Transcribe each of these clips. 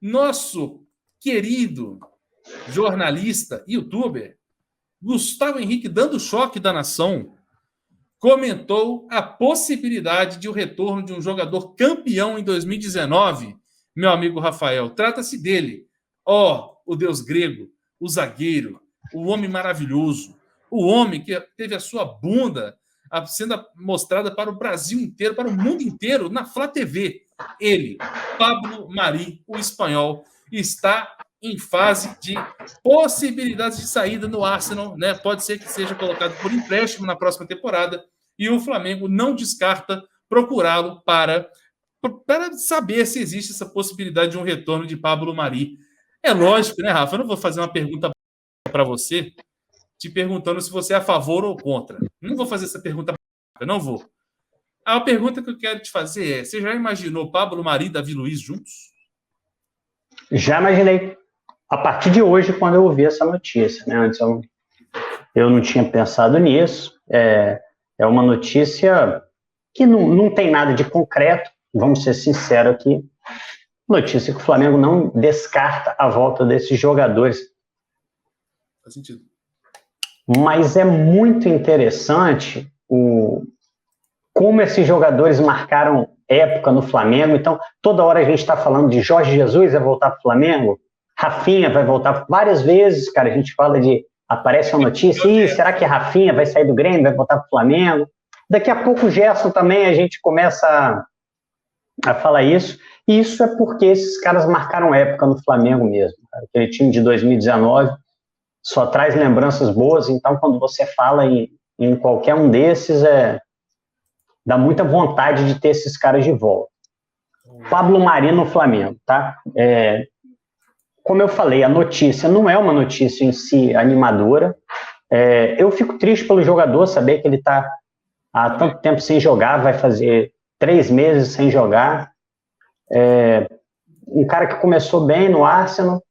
nosso querido jornalista, youtuber, Gustavo Henrique, dando choque da nação, comentou a possibilidade de o retorno de um jogador campeão em 2019, meu amigo Rafael. Trata-se dele, o deus grego, o zagueiro, o homem maravilhoso, o homem que teve a sua bunda sendo mostrada para o Brasil inteiro, para o mundo inteiro, na Flá TV. Ele, Pablo Mari, o espanhol, está em fase de possibilidades de saída no Arsenal, né? Pode ser que seja colocado por empréstimo na próxima temporada, e o Flamengo não descarta procurá-lo para saber se existe essa possibilidade de um retorno de Pablo Mari. É lógico, né, Rafa? Eu não vou fazer uma pergunta para você, te perguntando se você é a favor ou contra. Não vou fazer essa pergunta, não vou. A pergunta que eu quero te fazer é: você já imaginou Pablo Mari e Davi Luiz juntos? Já imaginei. A partir de hoje, quando eu ouvi essa notícia, né? Antes eu não tinha pensado nisso. É uma notícia que não tem nada de concreto, vamos ser sinceros aqui. Notícia que o Flamengo não descarta a volta desses jogadores. Faz sentido. Mas é muito interessante como esses jogadores marcaram época no Flamengo. Então, toda hora a gente está falando de Jorge Jesus vai voltar para o Flamengo, Rafinha vai voltar várias vezes, cara, a gente fala aparece uma notícia, será que a Rafinha vai sair do Grêmio, vai voltar para o Flamengo? Daqui a pouco o Gerson também, a gente começa a falar isso, e isso é porque esses caras marcaram época no Flamengo mesmo, cara. Aquele time de 2019 só traz lembranças boas, então quando você fala em qualquer um desses, dá muita vontade de ter esses caras de volta. Pablo Mari no Flamengo, tá? Como eu falei, a notícia não é uma notícia em si animadora. Eu fico triste pelo jogador, saber que ele está há tanto tempo sem jogar, vai fazer 3 meses sem jogar. Um cara que começou bem no Arsenal,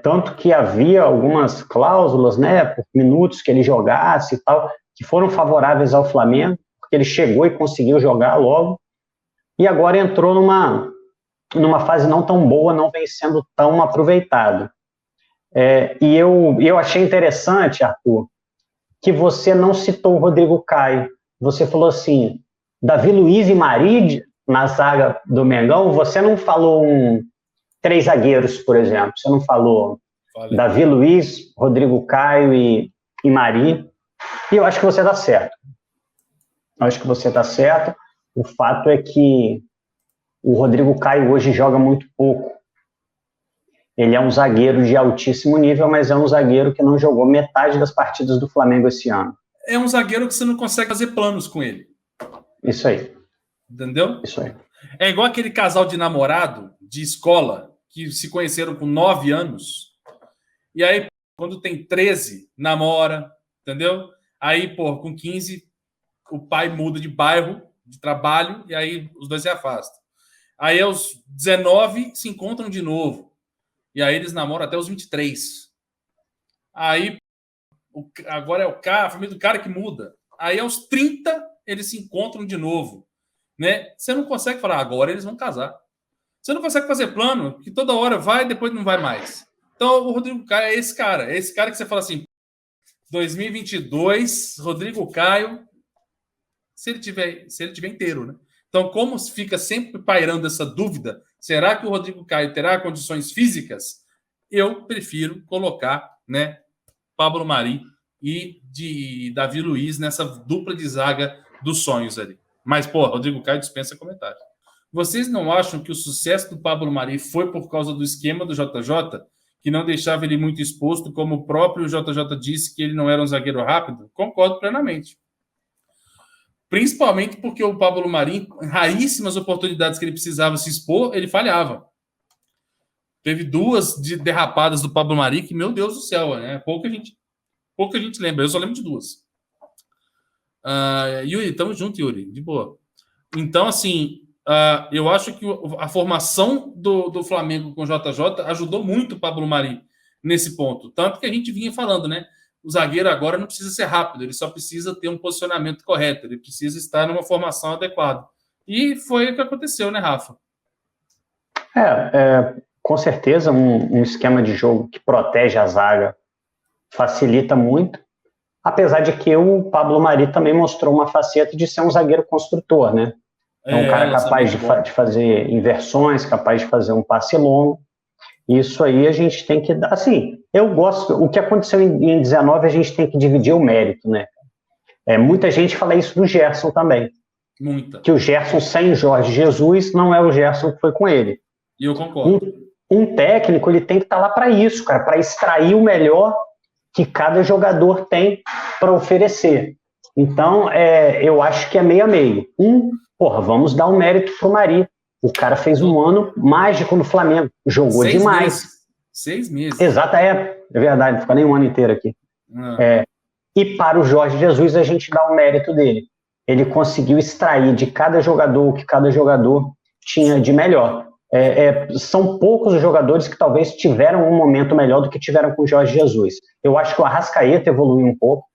tanto que havia algumas cláusulas, né, por minutos que ele jogasse e tal, que foram favoráveis ao Flamengo, porque ele chegou e conseguiu jogar logo, e agora entrou numa fase não tão boa, não vem sendo tão aproveitado. E eu achei interessante, Arthur, que você não citou o Rodrigo Caio. Você falou assim, Davi Luiz e Mari na zaga do Mengão, você não falou 3 zagueiros, por exemplo. Você não falou Davi Luiz, Rodrigo Caio e Mari. E eu acho que você está certo. O fato é que o Rodrigo Caio hoje joga muito pouco. Ele é um zagueiro de altíssimo nível, mas é um zagueiro que não jogou metade das partidas do Flamengo esse ano. É um zagueiro que você não consegue fazer planos com ele. Isso aí. Entendeu? Isso aí. É igual aquele casal de namorado de escola que se conheceram com 9 anos. E aí, quando tem 13, namora, entendeu? Aí, com 15, o pai muda de bairro, de trabalho, e aí os dois se afastam. Aí, aos 19, se encontram de novo. E aí, eles namoram até os 23. Aí, agora a família do cara que muda. Aí, aos 30, eles se encontram de novo. Né? Você não consegue falar, agora eles vão casar. Você não consegue fazer plano, que toda hora vai e depois não vai mais. Então, o Rodrigo Caio é esse cara. É esse cara que você fala assim, 2022, Rodrigo Caio, se ele tiver inteiro, né? Então, como fica sempre pairando essa dúvida, será que o Rodrigo Caio terá condições físicas? Eu prefiro colocar, né, Pablo Mari e de Davi Luiz nessa dupla de zaga dos sonhos ali. Mas, Rodrigo Caio dispensa comentário. Vocês não acham que o sucesso do Pablo Mari foi por causa do esquema do JJ, que não deixava ele muito exposto, como o próprio JJ disse que ele não era um zagueiro rápido? Concordo plenamente. Principalmente porque o Pablo Mari, em raríssimas oportunidades que ele precisava se expor, ele falhava. Teve 2 derrapadas do Pablo Mari que, meu Deus do céu, né? Pouca gente lembra. Eu só lembro de 2. Yuri, tamo junto, Yuri. De boa. Então, assim, eu acho que a formação do Flamengo com o JJ ajudou muito o Pablo Mari nesse ponto. Tanto que a gente vinha falando, né? O zagueiro agora não precisa ser rápido, ele só precisa ter um posicionamento correto, ele precisa estar numa formação adequada. E foi o que aconteceu, né, Rafa? Com certeza um esquema de jogo que protege a zaga facilita muito, apesar de que o Pablo Mari também mostrou uma faceta de ser um zagueiro construtor, né? É um cara capaz de fazer inversões, capaz de fazer um passe longo. Isso aí a gente tem que dar. Assim, eu gosto. O que aconteceu em 19, a gente tem que dividir o mérito, né? Muita gente fala isso do Gerson também. Muita. Que o Gerson sem Jorge Jesus não é o Gerson que foi com ele. E eu concordo. Um técnico, ele tem que estar lá para isso, cara, para extrair o melhor que cada jogador tem para oferecer. Então, eu acho que é meio a meio. Vamos dar um mérito pro Mari. O cara fez um ano mágico no Flamengo. Jogou demais. 6 meses. Exato, é verdade, não fica nem um ano inteiro aqui. E para o Jorge Jesus, a gente dá o mérito dele. Ele conseguiu extrair de cada jogador o que cada jogador tinha de melhor. São poucos os jogadores que talvez tiveram um momento melhor do que tiveram com o Jorge Jesus. Eu acho que o Arrascaeta evoluiu um pouco.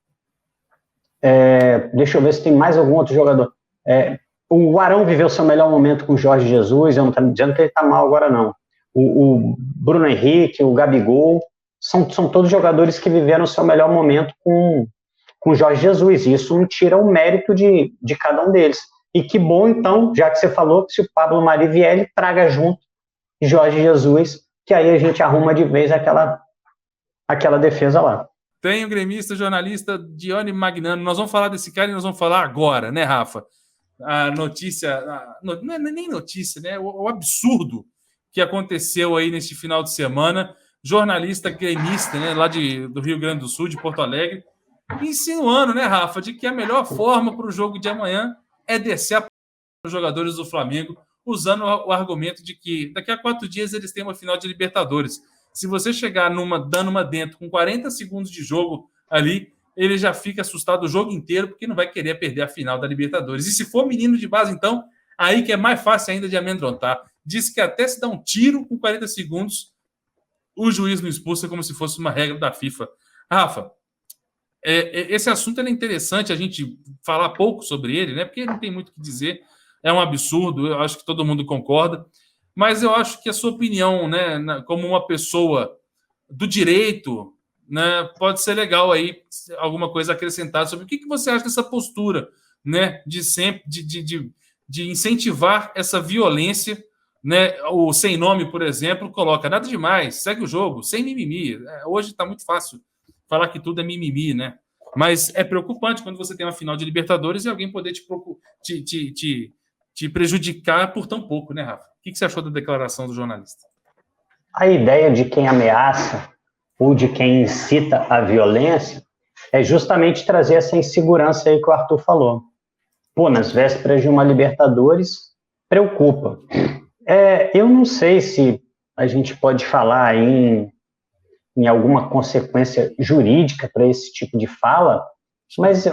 Deixa eu ver se tem mais algum outro jogador. O Arão viveu seu melhor momento com o Jorge Jesus. Eu não estou dizendo que ele está mal agora, não. O Bruno Henrique, o Gabigol, são todos jogadores que viveram seu melhor momento com o Jorge Jesus. E isso não tira o mérito de cada um deles. E que bom, então, já que você falou, que se o Pablo Mari vier, ele traga junto Jorge Jesus, que aí a gente arruma de vez aquela defesa lá. Tem o gremista, jornalista Dione Magnano. Nós vamos falar desse cara e nós vamos falar agora, né, Rafa? A notícia, não é nem notícia, né? O absurdo que aconteceu aí neste final de semana. Jornalista gremista, né, lá do Rio Grande do Sul, de Porto Alegre, insinuando, né, Rafa, de que a melhor forma para o jogo de amanhã é descer a os jogadores do Flamengo, usando o argumento de que daqui a 4 dias eles têm uma final de Libertadores. Se você chegar dando uma dentro com 40 segundos de jogo ali, ele já fica assustado o jogo inteiro, porque não vai querer perder a final da Libertadores. E se for menino de base, então, aí que é mais fácil ainda de amedrontar. Diz que até se dá um tiro com 40 segundos, o juiz não expulsa como se fosse uma regra da FIFA. Rafa, esse assunto é interessante a gente falar pouco sobre ele, né? Porque não tem muito o que dizer, é um absurdo, eu acho que todo mundo concorda, mas eu acho que a sua opinião, né, como uma pessoa do direito, né, pode ser legal aí, alguma coisa acrescentada sobre o que você acha dessa postura, né, de sempre de incentivar essa violência, né? O Sem Nome, por exemplo, coloca nada demais, segue o jogo, sem mimimi. Hoje está muito fácil falar que tudo é mimimi, né? Mas é preocupante quando você tem uma final de Libertadores e alguém poder te prejudicar por tão pouco, né, Rafa? O que você achou da declaração do jornalista? A ideia de quem ameaça ou de quem incita a violência é justamente trazer essa insegurança aí que o Arthur falou. Nas vésperas de uma Libertadores, preocupa. Eu não sei se a gente pode falar em alguma consequência jurídica para esse tipo de fala, mas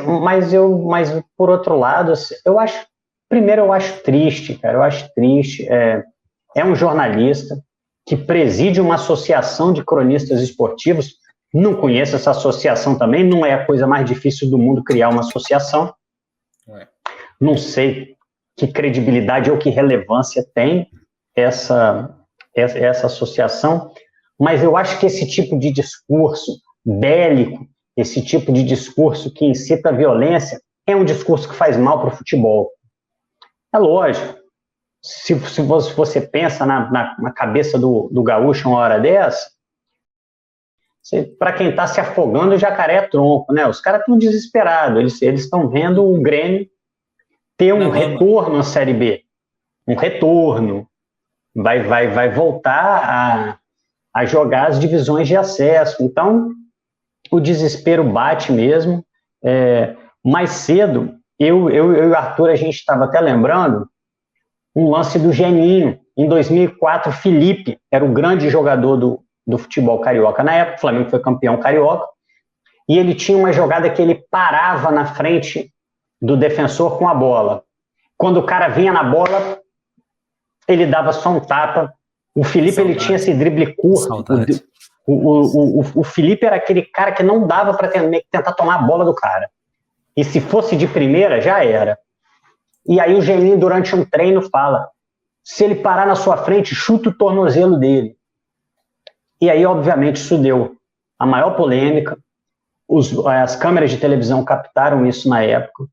por outro lado, eu acho triste, cara, eu acho triste. É um jornalista que preside uma associação de cronistas esportivos, não conheço essa associação também, não é a coisa mais difícil do mundo criar uma associação, não sei que credibilidade ou que relevância tem essa associação, mas eu acho que esse tipo de discurso bélico, esse tipo de discurso que incita a violência, é um discurso que faz mal para o futebol. É lógico. Se você pensa na cabeça do gaúcho uma hora dessa, para quem está se afogando, o jacaré é tronco, né? Os caras estão desesperados, eles estão vendo o Grêmio ter um retorno à Série B. Um retorno. Vai voltar a jogar as divisões de acesso. Então, o desespero bate mesmo. Mais cedo, eu e o Arthur, a gente estava até lembrando um lance do Geninho. Em 2004, Felipe era o grande jogador do futebol carioca. Na época, o Flamengo foi campeão carioca. E ele tinha uma jogada que ele parava na frente do defensor com a bola. Quando o cara vinha na bola, ele dava só um tapa. O Felipe, ele tinha esse drible curto. O Felipe era aquele cara que não dava para tentar tomar a bola do cara. E se fosse de primeira, já era. E aí o Geninho, durante um treino, fala: Se ele parar na sua frente, chuta o tornozelo dele. E aí, obviamente, isso deu a maior polêmica. As câmeras de televisão captaram isso na época.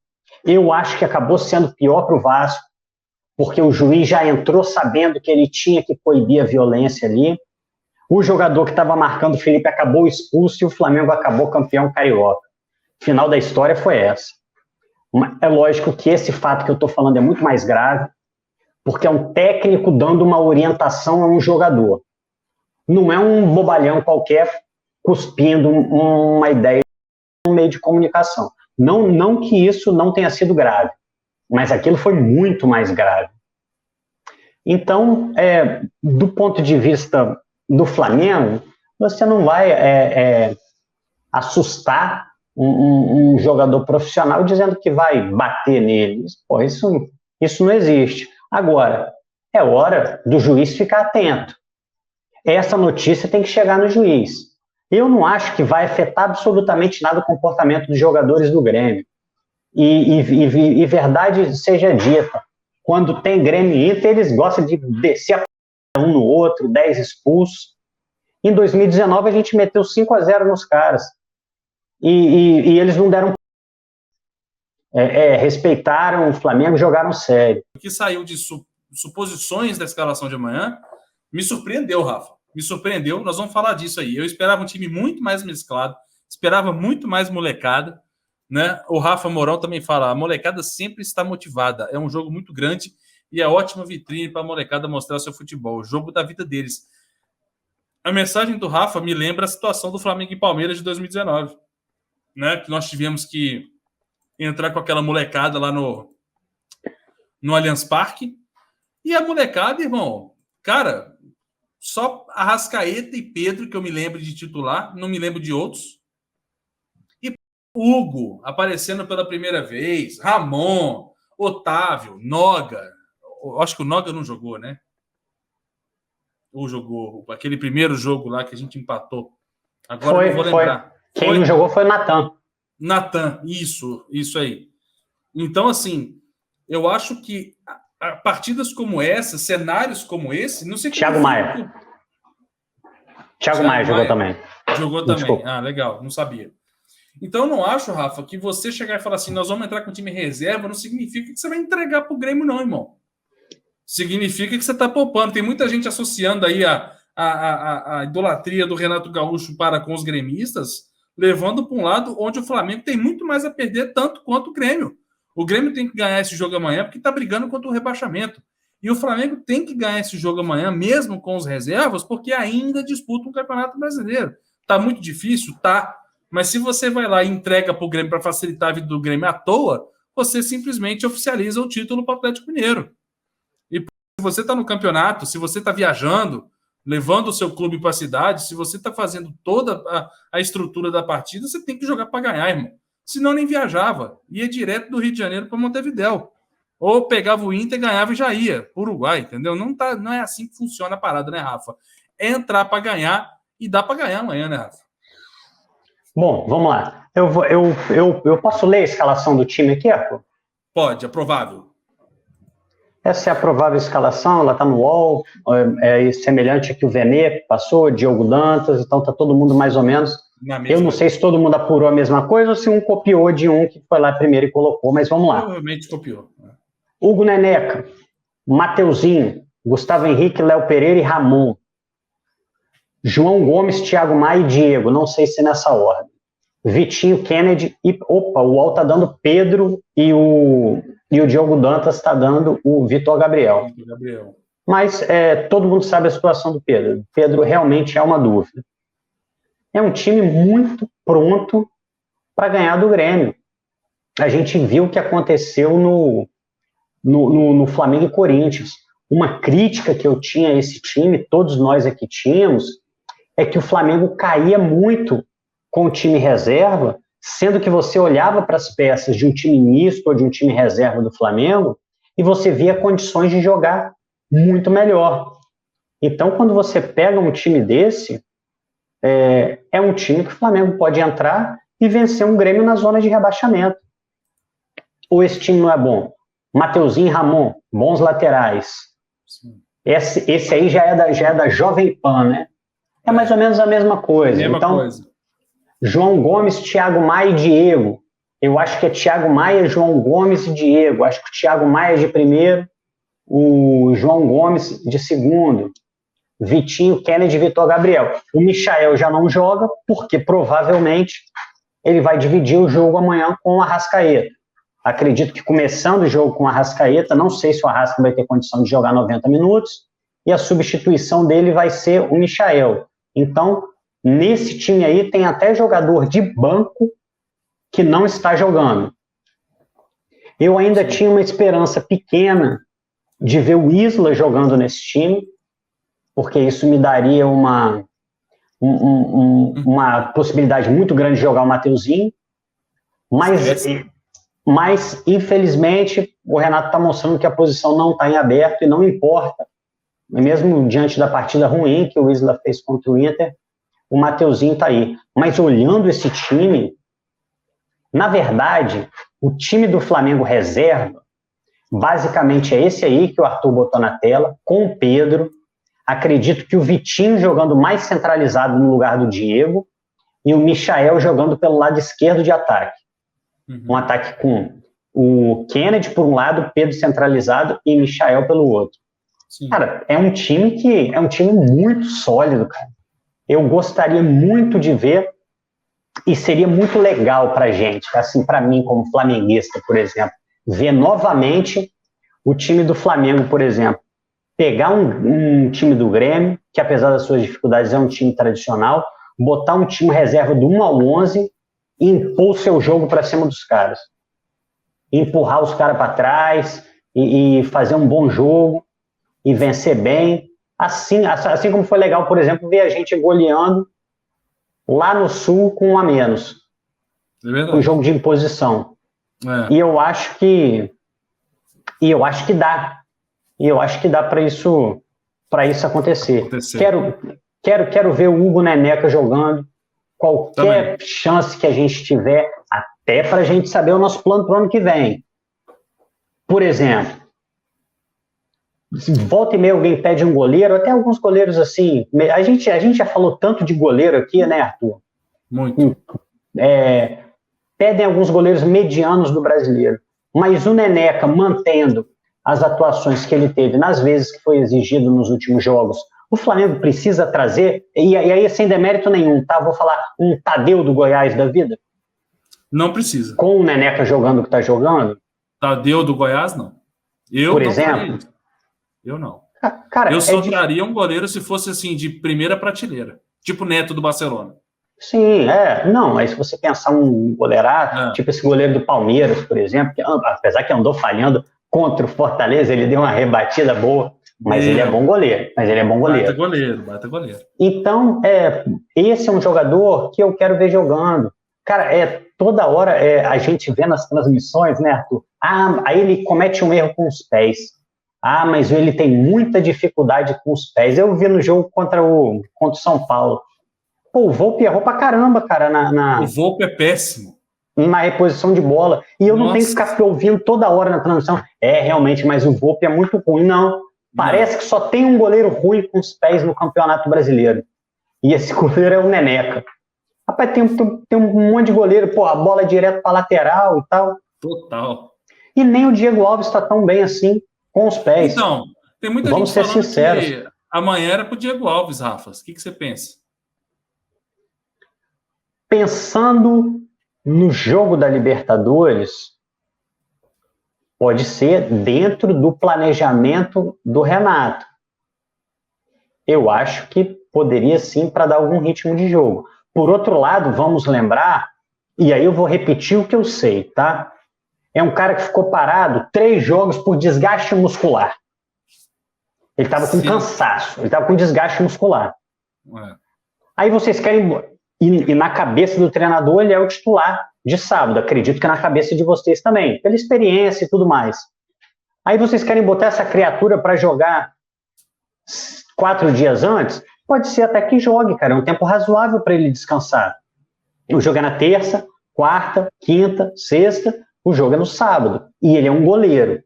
Eu acho que acabou sendo pior para o Vasco, porque o juiz já entrou sabendo que ele tinha que coibir a violência ali. O jogador que estava marcando o Felipe acabou expulso e o Flamengo acabou campeão carioca. O final da história foi essa. É lógico que esse fato que eu estou falando é muito mais grave, porque é um técnico dando uma orientação a um jogador. Não é um bobalhão qualquer cuspindo uma ideia no meio de comunicação. Não que isso não tenha sido grave, mas aquilo foi muito mais grave. Então, do ponto de vista do Flamengo, você não vai assustar um jogador profissional dizendo que vai bater nele. Pô, isso não existe. Agora, é hora do juiz ficar atento. Essa notícia tem que chegar no juiz. Eu não acho que vai afetar absolutamente nada o comportamento dos jogadores do Grêmio. E verdade seja dita, quando tem Grêmio e Inter, eles gostam de descer a um no outro, 10 expulsos. Em 2019, a gente meteu 5-0 nos caras. E eles não deram... respeitaram o Flamengo, jogaram sério. O que saiu de suposições da escalação de amanhã me surpreendeu, Rafa. Me surpreendeu, nós vamos falar disso aí. Eu esperava um time muito mais mesclado, esperava muito mais molecada, né? O Rafa Mourão também fala, a molecada sempre está motivada, é um jogo muito grande e é ótima vitrine para a molecada mostrar seu futebol, o jogo da vida deles. A mensagem do Rafa me lembra a situação do Flamengo e Palmeiras de 2019, né? Que nós tivemos que entrar com aquela molecada lá no Allianz Parque, e a molecada, irmão, cara... Só Arrascaeta e Pedro, que eu me lembro de titular, não me lembro de outros. E Hugo aparecendo pela primeira vez, Ramon, Otávio, Noga. Acho que o Noga não jogou, né? Ou jogou aquele primeiro jogo lá que a gente empatou. Agora eu não vou lembrar. Quem não jogou foi o Natan. Natan, isso aí. Então, assim, eu acho que partidas como essa, cenários como esse, não sei... Thiago Maia. Thiago Maia jogou também. Jogou também. Desculpa. Ah, legal, não sabia. Então, eu não acho, Rafa, que você chegar e falar assim, nós vamos entrar com o time reserva, não significa que você vai entregar pro Grêmio, não, irmão. Significa que você tá poupando. Tem muita gente associando aí a idolatria do Renato Gaúcho para com os gremistas, levando para um lado onde o Flamengo tem muito mais a perder, tanto quanto o Grêmio. O Grêmio tem que ganhar esse jogo amanhã porque está brigando contra o rebaixamento. E o Flamengo tem que ganhar esse jogo amanhã, mesmo com os reservas, porque ainda disputa um Campeonato Brasileiro. Tá muito difícil? Tá. Mas se você vai lá e entrega para o Grêmio para facilitar a vida do Grêmio à toa, você simplesmente oficializa o título para o Atlético Mineiro. E se você está no campeonato, se você está viajando, levando o seu clube para a cidade, se você está fazendo toda a estrutura da partida, você tem que jogar para ganhar, irmão. Senão nem viajava. Ia direto do Rio de Janeiro para Montevidéu. Ou pegava o Inter, ganhava e já ia. Uruguai, entendeu? Não é assim que funciona a parada, né, Rafa? É entrar para ganhar e dá para ganhar amanhã, né, Rafa? Bom, vamos lá. Eu posso ler a escalação do time aqui, Arthur? Pode, é provável. Essa é a provável escalação, ela está no UOL, semelhante a que o Venê passou, Diogo Dantas, então está todo mundo mais ou menos. Eu não sei se todo mundo apurou a mesma coisa ou se um copiou de um que foi lá primeiro e colocou, mas vamos lá. Provavelmente copiou. Hugo Neneca, Mateuzinho, Gustavo Henrique, Léo Pereira e Ramon. João Gomes, Thiago Maia e Diego, não sei se nessa ordem. Vitinho, Kennedy e... Opa, o UOL está dando Pedro e o Diogo Dantas está dando o Vitor Gabriel. Mas todo mundo sabe a situação do Pedro. Pedro realmente é uma dúvida. É um time muito pronto para ganhar do Grêmio. A gente viu o que aconteceu no Flamengo e Corinthians. Uma crítica que eu tinha a esse time, todos nós aqui tínhamos, é que o Flamengo caía muito com o time reserva, sendo que você olhava para as peças de um time misto ou de um time reserva do Flamengo e você via condições de jogar muito melhor. Então, quando você pega um time desse, é um time que o Flamengo pode entrar e vencer um Grêmio na zona de rebaixamento. Ou esse time não é bom? Mateuzinho e Ramon, bons laterais. Sim. Esse aí já é da Jovem Pan, né? É mais ou menos a mesma coisa. João Gomes, Thiago Maia e Diego. Eu acho que é Thiago Maia, João Gomes e Diego. Acho que o Thiago Maia de primeiro, o João Gomes de segundo, Vitinho, Kennedy, Vitor Gabriel. O Michael já não joga, porque provavelmente ele vai dividir o jogo amanhã com o Arrascaeta. Acredito que começando o jogo com o Arrascaeta, não sei se o Arrasca vai ter condição de jogar 90 minutos, e a substituição dele vai ser o Michael. Então, nesse time aí tem até jogador de banco que não está jogando. Eu ainda tinha uma esperança pequena de ver o Isla jogando nesse time, porque isso me daria uma possibilidade muito grande de jogar o Mateuzinho, mas infelizmente o Renato está mostrando que a posição não está em aberto e não importa, mesmo diante da partida ruim que o Isla fez contra o Inter, o Mateuzinho está aí. Mas olhando esse time, na verdade, o time do Flamengo reserva basicamente é esse aí que o Arthur botou na tela, com o Pedro. Acredito que o Vitinho jogando mais centralizado no lugar do Diego e o Michael jogando pelo lado esquerdo de ataque. Um ataque com o Kennedy por um lado, Pedro centralizado e Michael pelo outro. Sim. Cara, é um time muito sólido, cara. Eu gostaria muito de ver e seria muito legal pra gente, assim, pra mim como flamenguista, por exemplo, ver novamente o time do Flamengo, por exemplo, pegar um time do Grêmio, que apesar das suas dificuldades é um time tradicional, botar um time reserva do 1 ao 11 e impor o seu jogo para cima dos caras. Empurrar os caras para trás e fazer um bom jogo e vencer bem. Assim como foi legal, por exemplo, ver a gente goleando lá no Sul com 1 a menos. Um jogo de imposição. E eu acho que dá. E eu acho que dá para isso acontecer. Quero ver o Hugo Neneca jogando. Qualquer chance que a gente tiver, até para a gente saber o nosso plano para o ano que vem. Por exemplo, volta e meia alguém pede um goleiro, até alguns goleiros assim. A gente já falou tanto de goleiro aqui, né, Arthur? Muito. Pedem alguns goleiros medianos do brasileiro. Mas o Neneca, mantendo as atuações que ele teve nas vezes que foi exigido nos últimos jogos, o Flamengo precisa trazer, e aí sem demérito nenhum, tá? Vou falar um Tadeu do Goiás da vida? Não precisa. Com o Neneca jogando o que está jogando? Tadeu do Goiás, não. Por exemplo? Eu não. Cara, eu só traria um goleiro se fosse assim, de primeira prateleira. Tipo Neto do Barcelona. Sim, não, mas se você pensar um goleiraço, tipo esse goleiro do Palmeiras, por exemplo, que, apesar que andou falhando contra o Fortaleza, ele deu uma rebatida boa, mas ele é bom goleiro. Bata goleiro. Então, esse é um jogador que eu quero ver jogando. Cara, toda hora a gente vê nas transmissões, né, Arthur? Aí ele comete um erro com os pés. Mas ele tem muita dificuldade com os pés. Eu vi no jogo contra o São Paulo. Pô, o Volpe errou pra caramba, cara. O Volpe é péssimo. Na reposição de bola. E eu não tenho que ficar ouvindo toda hora na transmissão. Realmente, mas o Volpe é muito ruim. Não. Parece que só tem um goleiro ruim com os pés no Campeonato Brasileiro. E esse goleiro é o Neneca. Rapaz, tem um monte de goleiro. Pô, a bola é direto pra lateral e tal. Total. E nem o Diego Alves tá tão bem assim com os pés. Então, tem muita Vamos gente ser sinceros. Que amanhã era pro Diego Alves, Rafa. O que você pensa? Pensando no jogo da Libertadores, pode ser dentro do planejamento do Renato. Eu acho que poderia sim para dar algum ritmo de jogo. Por outro lado, vamos lembrar, e aí eu vou repetir o que eu sei, tá? É um cara que ficou parado 3 jogos por desgaste muscular. Ele estava com cansaço, ele estava com desgaste muscular. Aí vocês querem... E na cabeça do treinador ele é o titular de sábado. Acredito que na cabeça de vocês também, pela experiência e tudo mais. Aí vocês querem botar essa criatura para jogar 4 dias antes? Pode ser até que jogue, cara. É um tempo razoável para ele descansar. O jogo é na terça, quarta, quinta, sexta. O jogo é no sábado. E ele é um goleiro.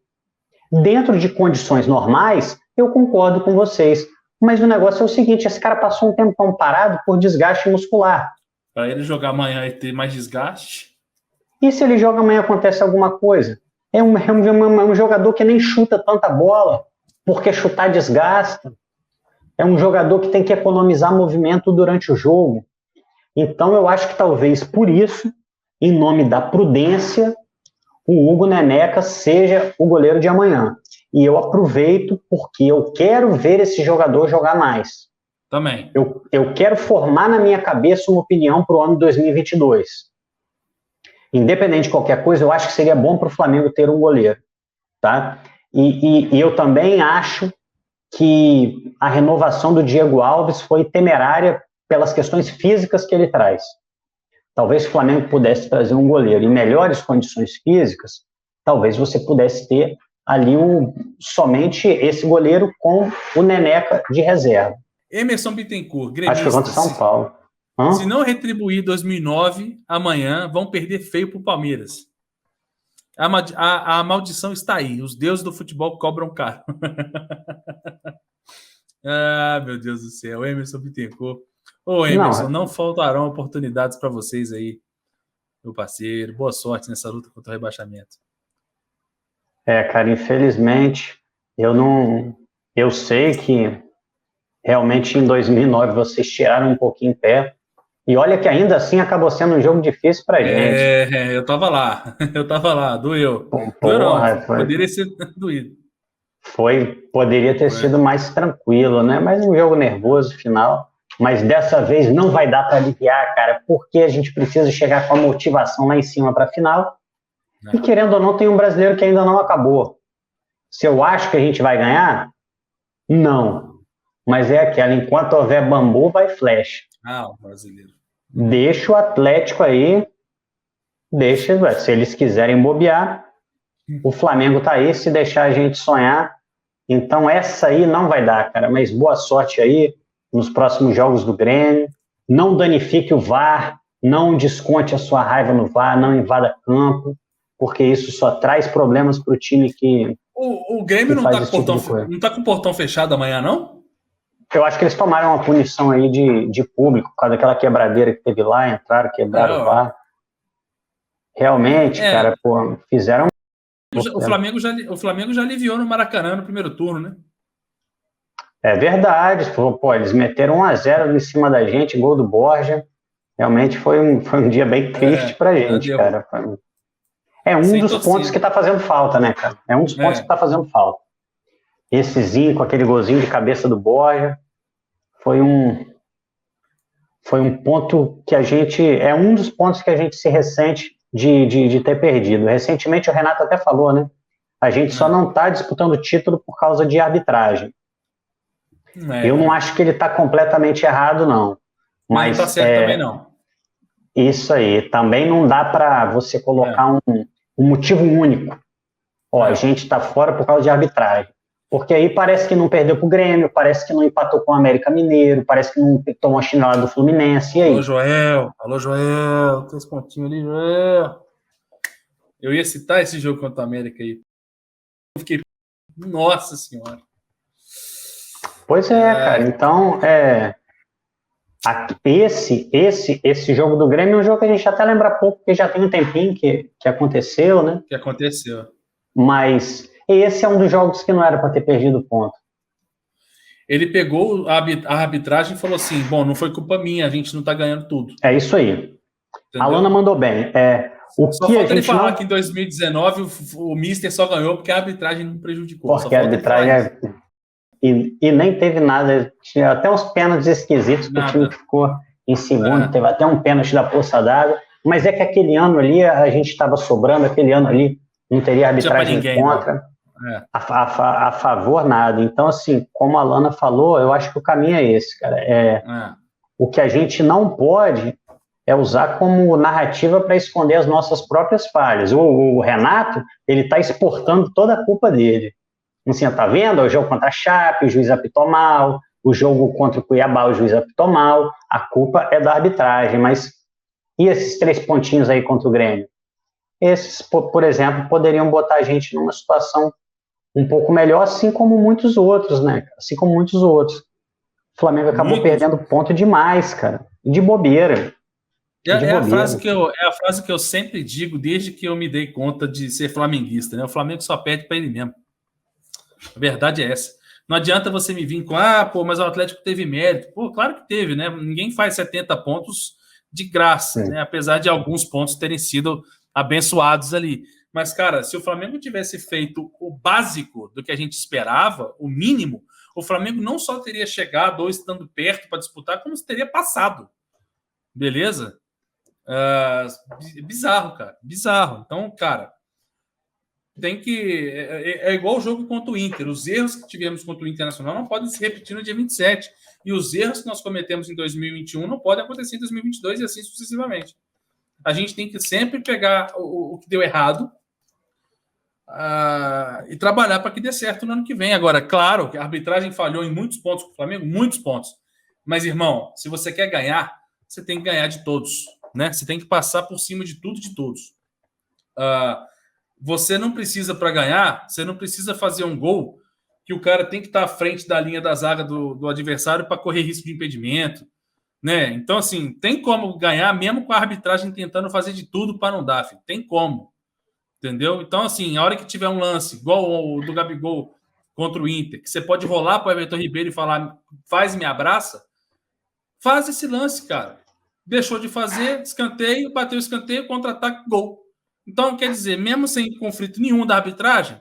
Dentro de condições normais, eu concordo com vocês. Mas o negócio é o seguinte, esse cara passou um tempão parado por desgaste muscular. Para ele jogar amanhã e ter mais desgaste. E se ele joga amanhã acontece alguma coisa? É um jogador que nem chuta tanta bola, porque chutar desgasta. É um jogador que tem que economizar movimento durante o jogo. Então eu acho que talvez por isso, em nome da prudência, o Hugo Neneca seja o goleiro de amanhã. E eu aproveito porque eu quero ver esse jogador jogar mais. Também. Eu quero formar na minha cabeça uma opinião para o ano de 2022. Independente de qualquer coisa, eu acho que seria bom para o Flamengo ter um goleiro. Tá? E eu também acho que a renovação do Diego Alves foi temerária pelas questões físicas que ele traz. Talvez se o Flamengo pudesse trazer um goleiro em melhores condições físicas, talvez você pudesse ter ali somente esse goleiro com o Neneca de reserva. Emerson Bittencourt, gremista. Acho que contra São Paulo. Se não retribuir 2009, amanhã vão perder feio pro Palmeiras. A maldição está aí. Os deuses do futebol cobram caro. Ah, meu Deus do céu. Emerson Bittencourt. Ô, Emerson, não faltarão oportunidades para vocês aí, meu parceiro. Boa sorte nessa luta contra o rebaixamento. Cara, infelizmente, eu sei que realmente em 2009 vocês tiraram um pouquinho o pé. E olha que ainda assim acabou sendo um jogo difícil pra gente. Eu tava lá, doeu. Porra, poderia ser doído. Poderia ter sido mais tranquilo, né? Mas um jogo nervoso, final. Mas dessa vez não vai dar para aliviar, cara, porque a gente precisa chegar com a motivação lá em cima para a final. Não. E querendo ou não, tem um brasileiro que ainda não acabou. Se eu acho que a gente vai ganhar, não. Mas é aquela, enquanto houver bambu, vai flecha. O brasileiro. Deixa o Atlético aí, se eles quiserem bobear, o Flamengo tá aí, se deixar a gente sonhar. Então essa aí não vai dar, cara, mas boa sorte aí nos próximos jogos do Grêmio. Não danifique o VAR, não desconte a sua raiva no VAR, não invada campo, porque isso só traz problemas pro time que... O Grêmio não tá com o portão fechado amanhã, não? Eu acho que eles tomaram uma punição aí de público, por causa daquela quebradeira que teve lá, entraram, quebraram o VAR. Realmente, cara, pô, fizeram... O Flamengo já aliviou no Maracanã no primeiro turno, né? É verdade, pô, eles meteram 1-0 em cima da gente, gol do Borja. Realmente foi um dia bem triste pra gente, cara. É um dos pontos que tá fazendo falta, né, cara? É um dos pontos que tá fazendo falta. Essezinho com aquele golzinho de cabeça do Borja foi um ponto que a gente... É um dos pontos que a gente se ressente de ter perdido. Recentemente o Renato até falou, né? A gente só não tá disputando o título por causa de arbitragem. Eu não acho que ele tá completamente errado, não. Mas não tá certo também, não. Isso aí. Também não dá para você colocar um motivo único. A gente tá fora por causa de arbitragem. Porque aí parece que não perdeu pro Grêmio, parece que não empatou com o América Mineiro, parece que não tomou a chinelada do Fluminense, e aí? Alô, Joel, 3 pontinhos ali, Joel. Eu ia citar esse jogo contra o América aí. Eu fiquei... Nossa Senhora. Pois cara, então, esse jogo do Grêmio é um jogo que a gente até lembra pouco, porque já tem um tempinho que aconteceu, né? Que aconteceu. Mas... Esse é um dos jogos que não era para ter perdido ponto. Ele pegou a arbitragem e falou assim, bom, não foi culpa minha, a gente não tá ganhando tudo. É isso aí. Entendeu? A Lana mandou bem. Só falta ele falar que em 2019 o Mister só ganhou porque a arbitragem não prejudicou. Porque a arbitragem... E nem teve nada. Tinha até uns pênaltis esquisitos que o time ficou em segundo. Teve até um pênalti da poça d'água. Mas é que aquele ano ali a gente estava sobrando, aquele ano ali não teria arbitragem contra. A favor, nada. Então, assim, como a Lana falou, eu acho que o caminho é esse, cara. O que a gente não pode é usar como narrativa para esconder as nossas próprias falhas. O Renato, ele está exportando toda a culpa dele. Assim, tá vendo? O jogo contra a Chape, o juiz apitou mal, o jogo contra o Cuiabá, o juiz apitou mal, a culpa é da arbitragem, mas e esses 3 pontinhos aí contra o Grêmio? Esses, por exemplo, poderiam botar a gente numa situação um pouco melhor, assim como muitos outros, né? Assim como muitos outros. O Flamengo acabou perdendo ponto demais, cara. De bobeira. É a frase que eu sempre digo desde que eu me dei conta de ser flamenguista, né? O Flamengo só perde para ele mesmo. A verdade é essa. Não adianta você me vir com, mas o Atlético teve mérito. Pô, claro que teve, né? Ninguém faz 70 pontos de graça, né? Apesar de alguns pontos terem sido abençoados ali. Mas, cara, se o Flamengo tivesse feito o básico do que a gente esperava, o mínimo, o Flamengo não só teria chegado ou estando perto para disputar, como teria passado. Beleza? Bizarro, cara. Bizarro. Então, cara, tem que... É igual o jogo contra o Inter. Os erros que tivemos contra o Internacional não podem se repetir no dia 27. E os erros que nós cometemos em 2021 não podem acontecer em 2022 e assim sucessivamente. A gente tem que sempre pegar o que deu errado e trabalhar para que dê certo no ano que vem. Agora, claro que a arbitragem falhou em muitos pontos com o Flamengo, muitos pontos. Mas, irmão, se você quer ganhar, você tem que ganhar de todos, né? Você tem que passar por cima de tudo e de todos. Você não precisa, para ganhar, você não precisa fazer um gol que o cara tem que estar à frente da linha da zaga do adversário para correr risco de impedimento, né? Então, assim, tem como ganhar mesmo com a arbitragem tentando fazer de tudo para não dar, filho. Tem como. Entendeu? Então, assim, a hora que tiver um lance, igual o do Gabigol contra o Inter, que você pode rolar para o Everton Ribeiro e falar, faz e me abraça, faz esse lance, cara. Deixou de fazer, escanteio, bateu o escanteio, contra-ataque, gol. Então, quer dizer, mesmo sem conflito nenhum da arbitragem,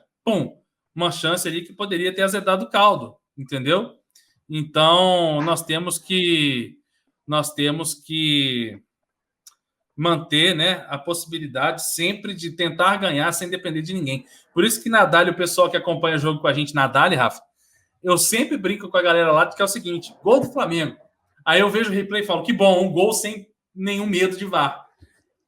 uma chance ali que poderia ter azedado o caldo, entendeu? Então, nós temos que manter, né, a possibilidade sempre de tentar ganhar sem depender de ninguém. Por isso que na Dália, o pessoal que acompanha o jogo com a gente na Dália, Rafa, eu sempre brinco com a galera lá, que é o seguinte, gol do Flamengo. Aí eu vejo o replay e falo, que bom, um gol sem nenhum medo de VAR.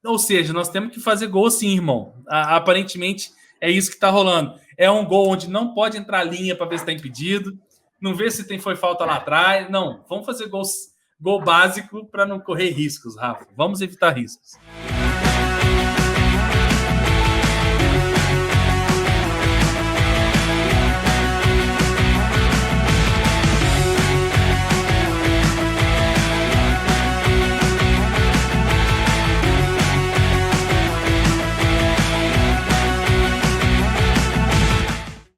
Ou seja, nós temos que fazer gol sim, irmão. Aparentemente é isso que está rolando. É um gol onde não pode entrar linha para ver se está impedido, não vê se foi falta lá atrás. Não, vamos fazer gol básico para não correr riscos, Rafa. Vamos evitar riscos.